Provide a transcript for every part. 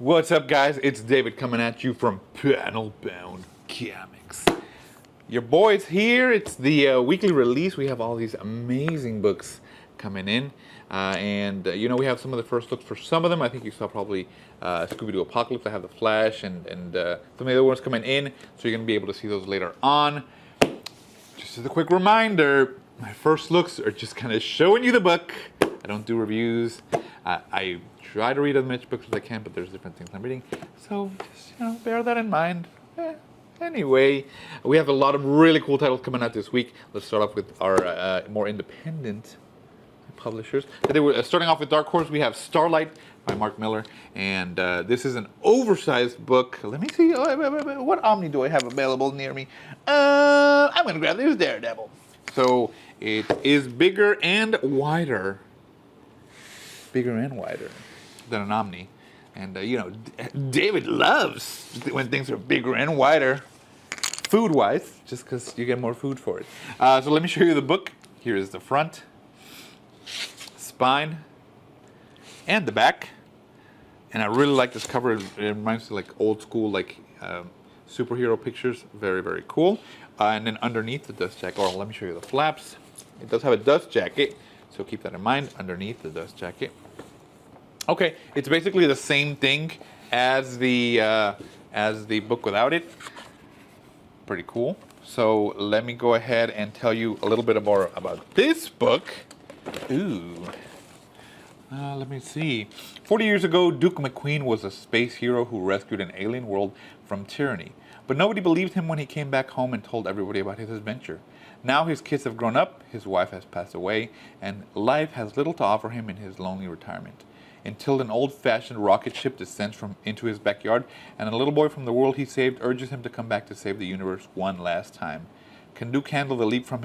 What's up, guys? It's David coming at you from Panel Bound Comics. Your boy's here. It's the weekly release. We have all these amazing books coming in. We have some of the first looks for some of them. I think you saw probably Scooby-Doo Apocalypse. I have The Flash and some of the other ones coming in. So you're going to be able to see those later on. Just as a quick reminder, my first looks are just kind of showing you the book. I don't do reviews. I try to read as much books as I can, but there's different things I'm reading. So just, bear that in mind. Anyway, we have a lot of really cool titles coming out this week. Let's start off with our more independent publishers. Today we're starting off with Dark Horse. We have Starlight by Mark Millar, and this is an oversized book. Let me see, what Omni do I have available near me? I'm going to grab this Daredevil. So it is bigger and wider than an Omni. And, David loves when things are bigger and wider, food-wise, just because you get more food for it. So let me show you the book. Here is the front, spine, and the back. And I really like this cover. It reminds me of like old school, superhero pictures. Very, very cool. And then underneath the dust jacket, let me show you the flaps. It does have a dust jacket, so keep that in mind, underneath the dust jacket. Okay, it's basically the same thing as the book without it. Pretty cool. So let me go ahead and tell you a little bit more about this book. Ooh. Let me see. 40 years ago, Duke McQueen was a space hero who rescued an alien world from tyranny. But nobody believed him when he came back home and told everybody about his adventure. Now his kids have grown up, his wife has passed away, and life has little to offer him in his lonely retirement. Until an old-fashioned rocket ship descends into his backyard, and a little boy from the world he saved urges him to come back to save the universe one last time. Can Duke handle the leap from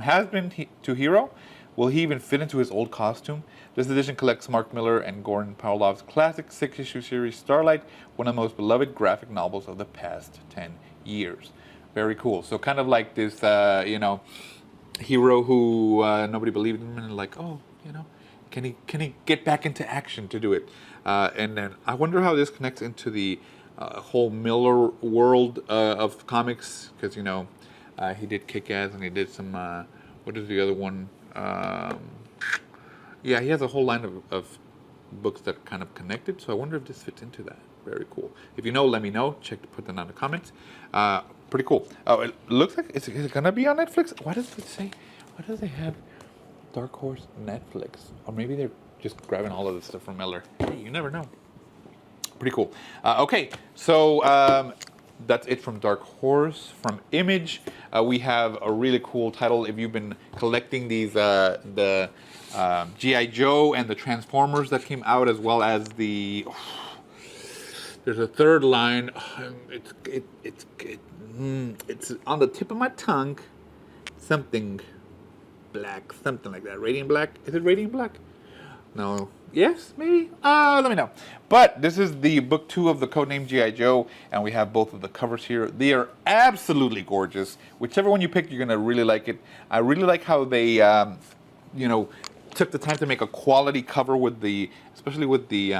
has-been to hero? Will he even fit into his old costume? This edition collects Mark Millar and Gordon Parlov's classic 6-issue series Starlight, one of the most beloved graphic novels of the past 10 years. Very cool. So kind of like this, hero who nobody believed in, and can he get back into action to do it? And then I wonder how this connects into the whole Millar world of comics, because he did Kick-Ass and he did some. What is the other one? He has a whole line of books that are kind of connected. So I wonder if this fits into that. Very cool. If you know, let me know. Put them down in the comments. Pretty cool. Oh, it looks like is it gonna be on Netflix? What does it say? What does they have? Dark Horse Netflix, or maybe they're just grabbing all of this stuff from Millar. Hey, you never know. Pretty cool. Okay, so that's it from Dark Horse. From Image, we have a really cool title. If you've been collecting these, the G.I. Joe and the Transformers that came out, as well as the there's a third line. It's on the tip of my tongue. Something black, something like that. Radiant Black? Is it Radiant Black? No. Yes, maybe? Let me know. But this is the book 2 of the codename G.I. Joe, and we have both of the covers here. They are absolutely gorgeous. Whichever one you pick, you're going to really like it. I really like how they, took the time to make a quality cover especially with the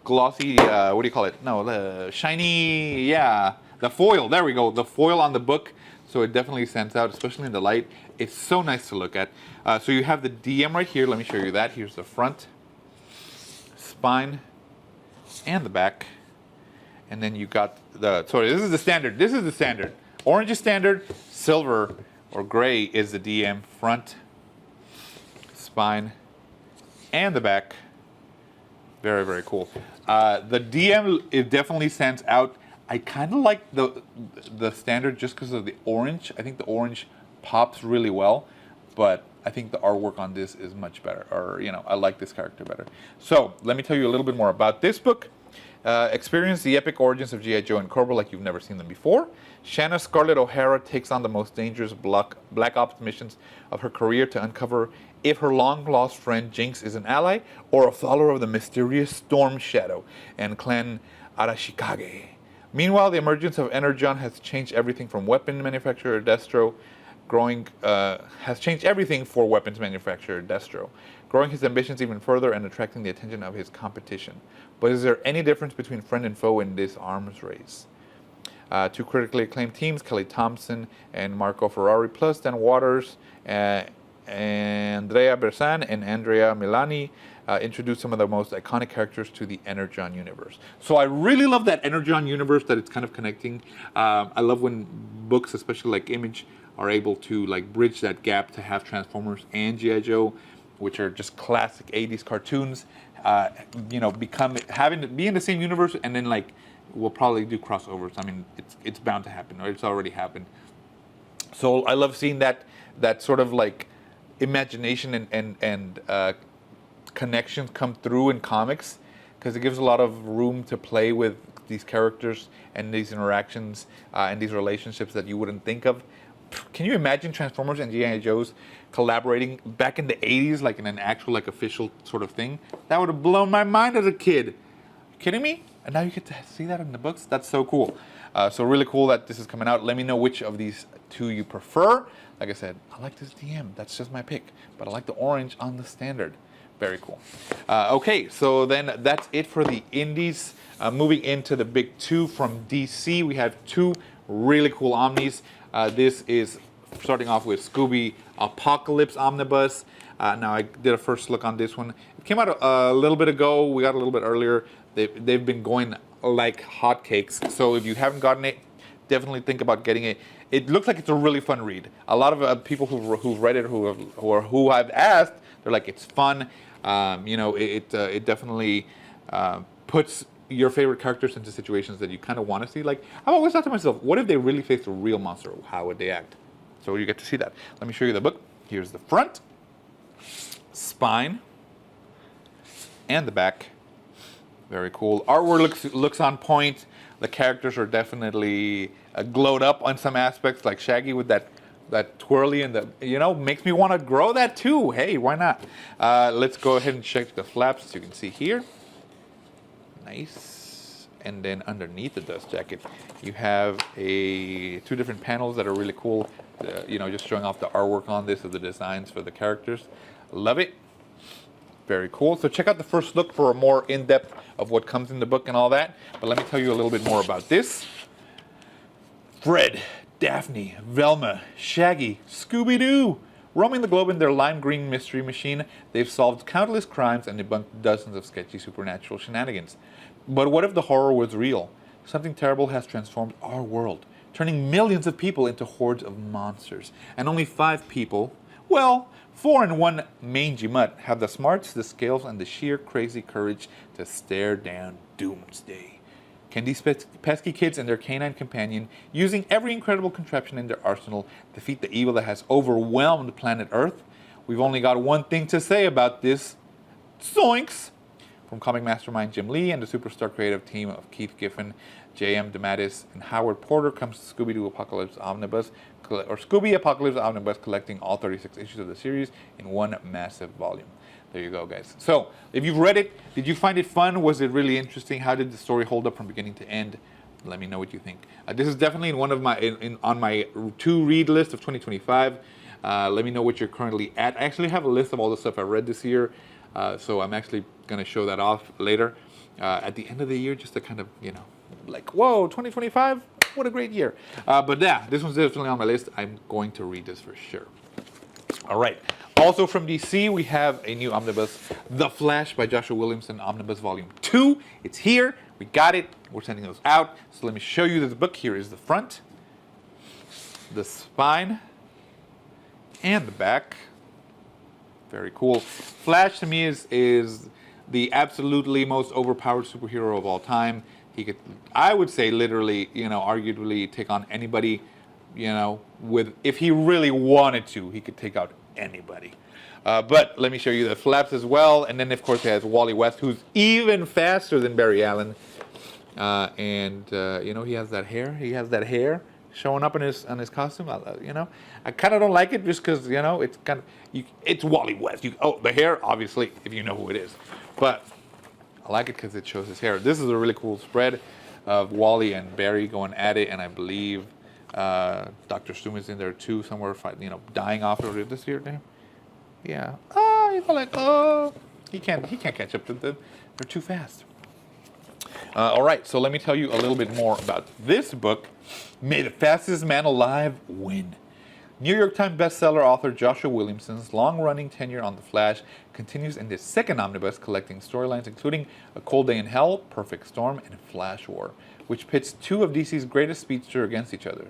glossy, what do you call it? No, the shiny, the foil. There we go. The foil on the book. So it definitely stands out, especially in the light. It's so nice to look at. So you have the DM right here. Let me show you that. Here's the front, spine, and the back. And then you got this is the standard. This is the standard. Orange is standard. Silver or gray is the DM. Front, spine, and the back. Very, very cool. The DM, it definitely stands out. I kind of like the standard just because of the orange. I think the orange pops really well, but I think the artwork on this is much better. I like this character better. So let me tell you a little bit more about this book. Experience the epic origins of G.I. Joe and Cobra like you've never seen them before. Shanna Scarlett O'Hara takes on the most dangerous black ops missions of her career to uncover if her long-lost friend Jinx is an ally or a follower of the mysterious Storm Shadow and Clan Arashikage. Meanwhile, the emergence of Energon has changed everything from weapon manufacturer Destro. Growing growing his ambitions even further and attracting the attention of his competition. But is there any difference between friend and foe in this arms race? Two critically acclaimed teams, Kelly Thompson and Marco Ferrari, plus Dan Waters, Andrea Bersan and Andrea Milani, introduced some of the most iconic characters to the Energon universe. So I really love that Energon universe that it's kind of connecting. I love when books, especially like Image, are able to like bridge that gap to have Transformers and G.I. Joe, which are just classic 80s cartoons, having to be in the same universe, and then like we'll probably do crossovers. I mean, it's bound to happen, or it's already happened. So I love seeing that sort of like imagination and connections come through in comics, because it gives a lot of room to play with these characters and these interactions and these relationships that you wouldn't think of. Can you imagine Transformers and G.I. Joe's collaborating back in the 80s, like in an actual like official sort of thing? That would have blown my mind as a kid. You kidding me? And now you get to see that in the books? That's so cool. So really cool that this is coming out. Let me know which of these two you prefer. Like I said, I like this DM. That's just my pick. But I like the orange on the standard. Very cool. Okay, so then that's it for the indies. Moving into the big two from DC, we have two really cool omnis. This is starting off with Scooby Apocalypse Omnibus. Now I did a first look on this one. It came out a little bit ago. We got a little bit earlier. They've been going like hotcakes. So if you haven't gotten it, definitely think about getting it. It looks like it's a really fun read. A lot of people who've read it, who I've asked, they're like, it's fun. It definitely puts your favorite characters into situations that you kind of want to see. Like, I've always thought to myself, what if they really faced a real monster? How would they act? So you get to see that. Let me show you the book. Here's the front, spine, and the back. Very cool. Artwork looks on point. The characters are definitely glowed up on some aspects, like Shaggy with that twirly and makes me want to grow that too. Hey, why not? Let's go ahead and check the flaps, as you can see here. Nice. And then underneath the dust jacket, you have two different panels that are really cool. Just showing off the artwork on this of the designs for the characters. Love it. Very cool. So check out the first look for a more in-depth of what comes in the book and all that. But let me tell you a little bit more about this. Fred, Daphne, Velma, Shaggy, Scooby-Doo. Roaming the globe in their lime green mystery machine, they've solved countless crimes and debunked dozens of sketchy supernatural shenanigans. But what if the horror was real? Something terrible has transformed our world, turning millions of people into hordes of monsters. And only 5 people, 4 and 1 mangy mutt, have the smarts, the scales, and the sheer crazy courage to stare down doomsday. Can these pesky kids and their canine companion, using every incredible contraption in their arsenal, defeat the evil that has overwhelmed planet Earth? We've only got one thing to say about this. Zoinks! From comic mastermind Jim Lee and the superstar creative team of Keith Giffen, J.M. DeMatteis, and Howard Porter comes Scooby-Doo Apocalypse Omnibus, or Scooby Apocalypse Omnibus, collecting all 36 issues of the series in one massive volume. There you go, guys. So, if you've read it, did you find it fun? Was it really interesting? How did the story hold up from beginning to end? Let me know what you think. This is definitely in one of my on my to-read list of 2025. Let me know what you're currently at. I actually have a list of all the stuff I read this year, so I'm actually going to show that off later at the end of the year, just to kind of, like, whoa, 2025, what a great year. But yeah, this one's definitely on my list. I'm going to read this for sure. All right. Also from DC, we have a new omnibus, The Flash by Joshua Williamson, Omnibus Volume 2. It's here. We got it. We're sending those out. So let me show you this book. Here is the front, the spine, and the back. Very cool. Flash to me is the absolutely most overpowered superhero of all time. He could, I would say, literally, arguably take on anybody, if he really wanted to, he could take out anybody. But let me show you the flaps as well. And then, of course, he has Wally West, who's even faster than Barry Allen. He has that hair. He has that hair showing up on his costume. I kind of don't like it just because, it's kind of, it's Wally West. The hair, obviously, if you know who it is. But I like it because it shows his hair. This is a really cool spread of Wally and Barry going at it, and I believe Dr. Stoom is in there too, somewhere, dying off of it this year. Yeah. guys are like, oh, he can't catch up to them. They're too fast. All right, so let me tell you a little bit more about this book. May the fastest man alive win. New York Times bestseller author Joshua Williamson's long-running tenure on The Flash continues in this second omnibus, collecting storylines including A Cold Day in Hell, Perfect Storm, and Flash War, which pits two of DC's greatest speedsters against each other.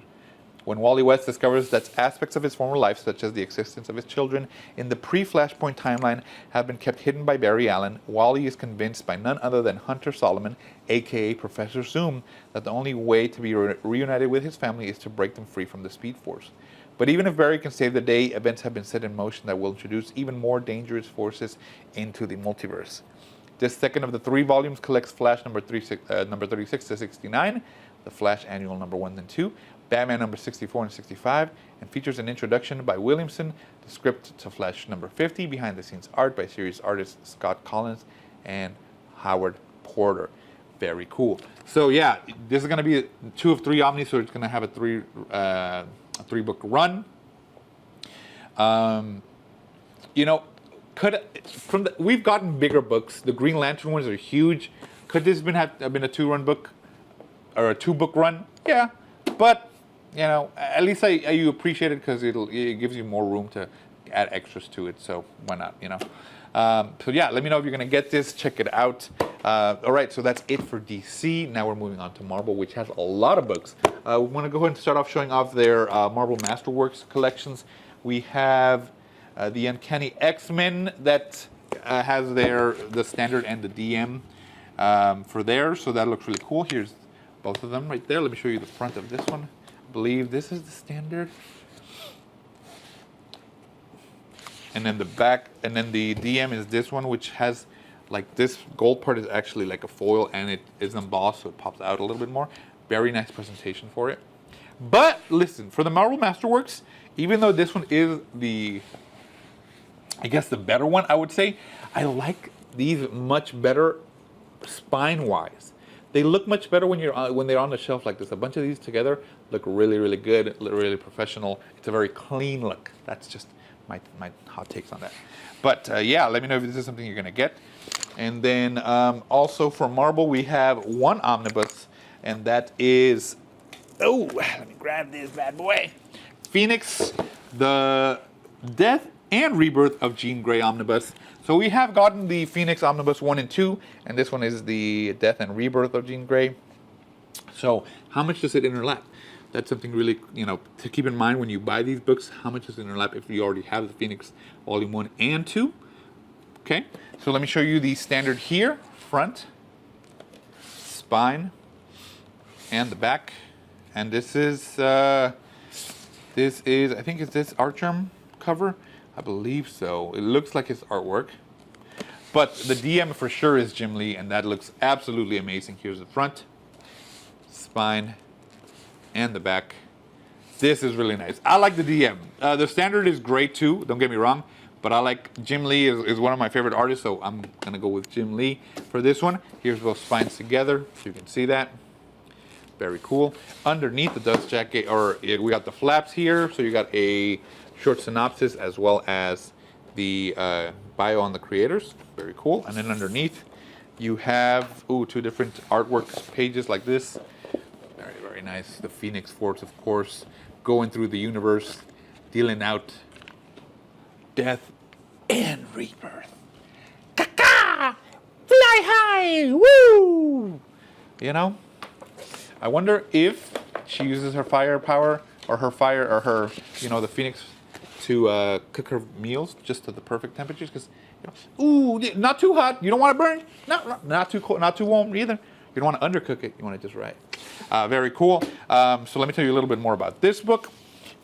When Wally West discovers that aspects of his former life, such as the existence of his children in the pre-Flashpoint timeline, have been kept hidden by Barry Allen, Wally is convinced by none other than Hunter Solomon, aka Professor Zoom, that the only way to be reunited with his family is to break them free from the Speed Force. But even if Barry can save the day, events have been set in motion that will introduce even more dangerous forces into the multiverse. This second of the 3 volumes collects Flash number 36 to 69, The Flash Annual number 1 and 2, Batman number 64 and 65, and features an introduction by Williamson, the script to Flash number 50, behind-the-scenes art by series artists Scott Collins and Howard Porter. Very cool. So yeah, this is going to be 2 of 3 omnis, so it's going to have a 3-book run. You know, we've gotten bigger books. The Green Lantern ones are huge. Could this have been a 2-run book or a 2-book run? Yeah, but you know, at least you appreciate it because it gives you more room to add extras to it. So why not? You know. So yeah, let me know if you're gonna get this. Check it out. All right, so that's it for DC. Now we're moving on to Marvel, which has a lot of books. We want to go ahead and start off showing off their Marvel Masterworks collections. We have the Uncanny X-Men that has the standard and the DM for there. So that looks really cool. Here's both of them right there. Let me show you the front of this one. I believe this is the standard. And then the back, and then the DM is this one, which has like this gold part is actually like a foil and it is embossed, so it pops out a little bit more. Very nice presentation for it. But listen, for the Marvel Masterworks, even though this one is I guess the better one, I would say, I like these much better spine-wise. They look much better when they're on the shelf like this. A bunch of these together look really, really good, really professional. It's a very clean look. That's just my hot takes on that. But yeah, let me know if this is something you're gonna get. And then also for Marvel, we have one omnibus, and that is, oh, let me grab this bad boy. Phoenix, the Death and Rebirth of Jean Grey omnibus. So we have gotten the Phoenix omnibus 1 and 2, and this one is the Death and Rebirth of Jean Grey. So how much does it interlap? That's something really, you know, to keep in mind when you buy these books. How much does it interlap if you already have the Phoenix Volume 1 and 2? Okay, so let me show you the standard here. Front, spine, and the back. And this is I think it's this Archam cover. I believe so. It looks like his artwork. But the DM for sure is Jim Lee, and that looks absolutely amazing. Here's the front, spine, and the back. This is really nice. I like the DM. The standard is great too, don't get me wrong, but I like Jim Lee is one of my favorite artists, so I'm gonna go with Jim Lee for this one. Here's both spines together, so you can see that. Very cool. Underneath the dust jacket, we got the flaps here, so you got a short synopsis as well as the bio on the creators. Very cool. And then underneath you have 2 different artwork pages like this. Very, very nice. The Phoenix Force, of course, going through the universe, dealing out death and rebirth. Caca! Fly high! Woo! You know? I wonder if she uses her fire power or her, you know, the Phoenix to cook her meals just to the perfect temperatures, because, you know, ooh, not too hot. You don't want to burn. Not too cold, not too warm either. You don't want to undercook it. You want it just right. Very cool. So let me tell you a little bit more about this book.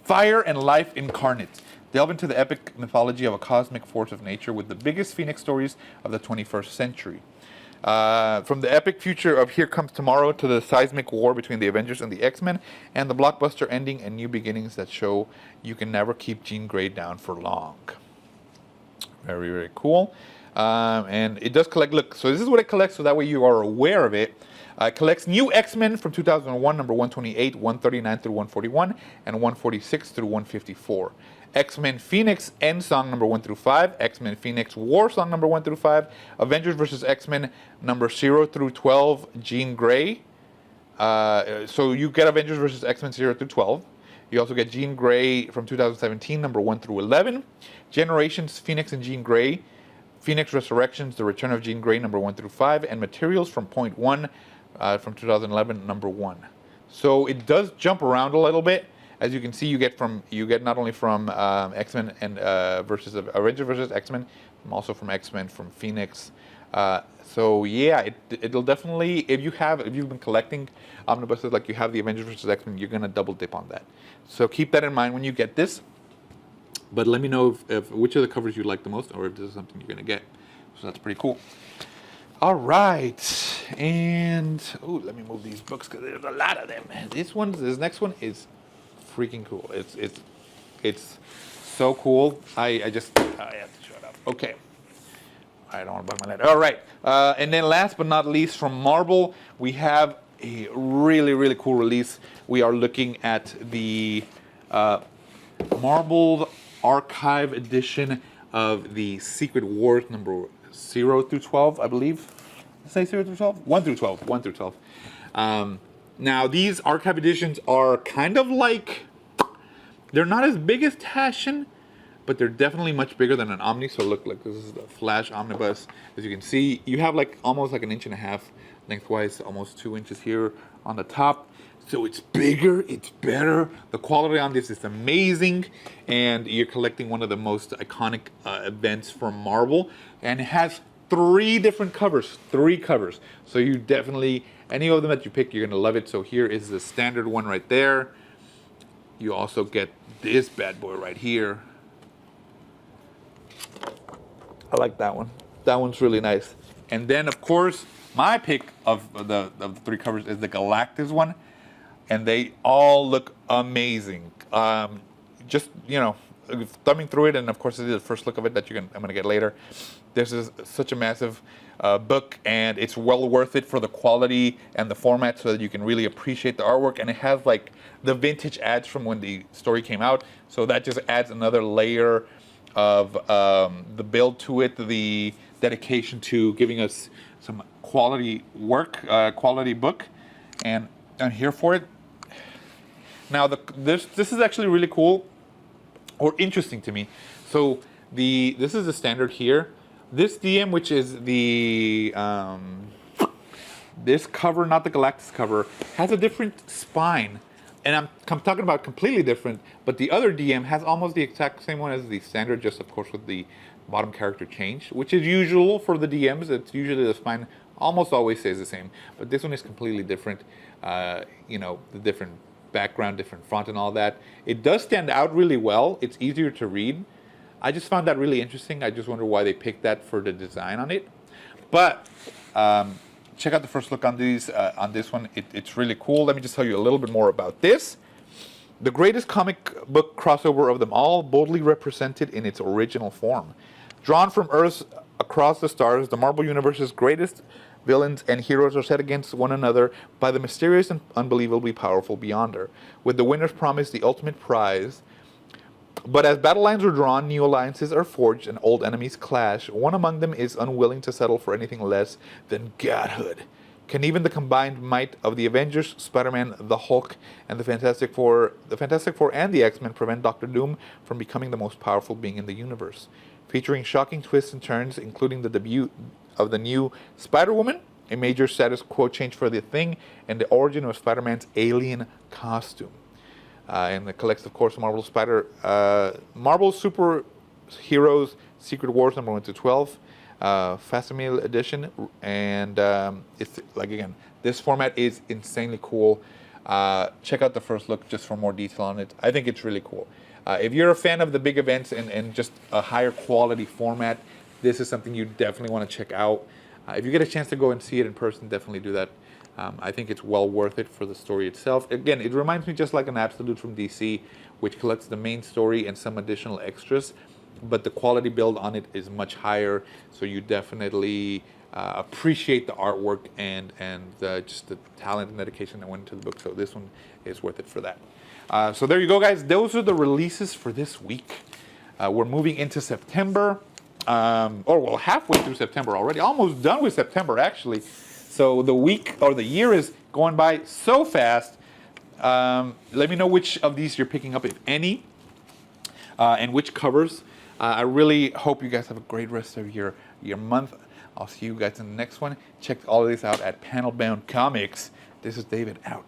Fire and Life Incarnate. Delve into the epic mythology of a cosmic force of nature with the biggest Phoenix stories of the 21st century. From the epic future of Here Comes Tomorrow to the seismic war between the Avengers and the X-Men, and the blockbuster ending and new beginnings that show you can never keep Jean Grey down for long. Very, very cool. And it does collect, look, so this is what it collects, so that way you are aware of it. It collects New X-Men from 2001, number 128, 139 through 141, and 146 through 154. X-Men Phoenix End Song number 1 through 5, X-Men Phoenix War Song number 1 through 5, Avengers vs. X-Men number 0 through 12, Jean Grey. So you get Avengers vs. X-Men 0 through 12. You also get Jean Grey from 2017, number 1 through 11. Generations, Phoenix and Jean Grey. Phoenix Resurrections, The Return of Jean Grey, number 1 through 5. And Materials from Point 1 from 2011, number 1. So it does jump around a little bit. As you can see, you get not only from X-Men and versus Avengers versus X-Men, also from X-Men, from Phoenix. So yeah, it'll definitely, if you've been collecting omnibuses like you have the Avengers vs. X-Men, you're gonna double dip on that. So keep that in mind when you get this. But let me know if which of the covers you like the most, or if this is something you're gonna get. So that's pretty cool. All right, and let me move these books because there's a lot of them. This next one is freaking cool. It's so cool. I have to shut up. Okay. I don't want to bug my letter. All right. And then last but not least, from Marvel, we have a really, really cool release. We are looking at the Marvel Archive edition of the Secret Wars number 0 through 12, I believe. Did I say 0 through 12? 1 through 12. 1 through 12. Now, these archive editions are kind of like, they're not as big as Taschen, but they're definitely much bigger than an Omni. So look, this is the Flash Omnibus. As you can see, you have like almost like 1.5 inches lengthwise, almost 2 inches here on the top. So it's bigger, it's better. The quality on this is amazing, and you're collecting one of the most iconic events from Marvel, and it has 3 different covers, 3 covers. So you definitely, any of them that you pick, you're gonna love it. So here is the standard one right there. You also get this bad boy right here. I like that one. That one's really nice. And then, of course, my pick of the 3 covers is the Galactus one. And they all look amazing. Just, thumbing through it, and of course, this is the first look of it that I'm going to get later. This is such a massive book, and it's well worth it for the quality and the format so that you can really appreciate the artwork. And it has, like, the vintage ads from when the story came out. So that just adds another layer of the build to it, the dedication to giving us some quality work, quality book, and I'm here for it. Now, this is actually really cool or interesting to me. So this is the standard here. This DM, which is the this cover, not the Galactus cover, has a different spine. And I'm talking about completely different, but the other DM has almost the exact same one as the standard, just of course with the bottom character change, which is usual for the DMs. It's usually the spine almost always stays the same, but this one is completely different. The different background, different font and all that. It does stand out really well. It's easier to read. I just found that really interesting. I just wonder why they picked that for the design on it. But check out the first look on these. On this one, it's really cool. Let me just tell you a little bit more about this. The greatest comic book crossover of them all, boldly represented in its original form. Drawn from Earths across the stars, the Marvel Universe's greatest villains and heroes are set against one another by the mysterious and unbelievably powerful Beyonder, with the winners promised the ultimate prize. But as battle lines are drawn, new alliances are forged, and old enemies clash. One among them is unwilling to settle for anything less than godhood. Can even the combined might of the Avengers, Spider-Man, the Hulk, and the Fantastic Four and the X-Men prevent Doctor Doom from becoming the most powerful being in the universe? Featuring shocking twists and turns, including the debut of the new Spider-Woman, a major status quo change for the Thing, and the origin of Spider-Man's alien costume. And it collects, of course, Marvel Superheroes Secret Wars number 1 to 12, Facsimile edition, and it's like, again, this format is insanely cool. Check out the first look just for more detail on it. I think it's really cool. If you're a fan of the big events and just a higher quality format, this is something you definitely want to check out. If you get a chance to go and see it in person, definitely do that. I think it's well worth it for the story itself. Again, it reminds me just like an Absolute from DC, which collects the main story and some additional extras, but the quality build on it is much higher, so you definitely appreciate the artwork and just the talent and dedication that went into the book. So this one is worth it for that. So there you go, guys. Those are the releases for this week. We're moving into September. Well, halfway through September already. Almost done with September, actually. So the week or the year is going by so fast. Let me know which of these you're picking up, if any, and which covers. I really hope you guys have a great rest of your month. I'll see you guys in the next one. Check all of this out at Panelbound Comics. This is David, out.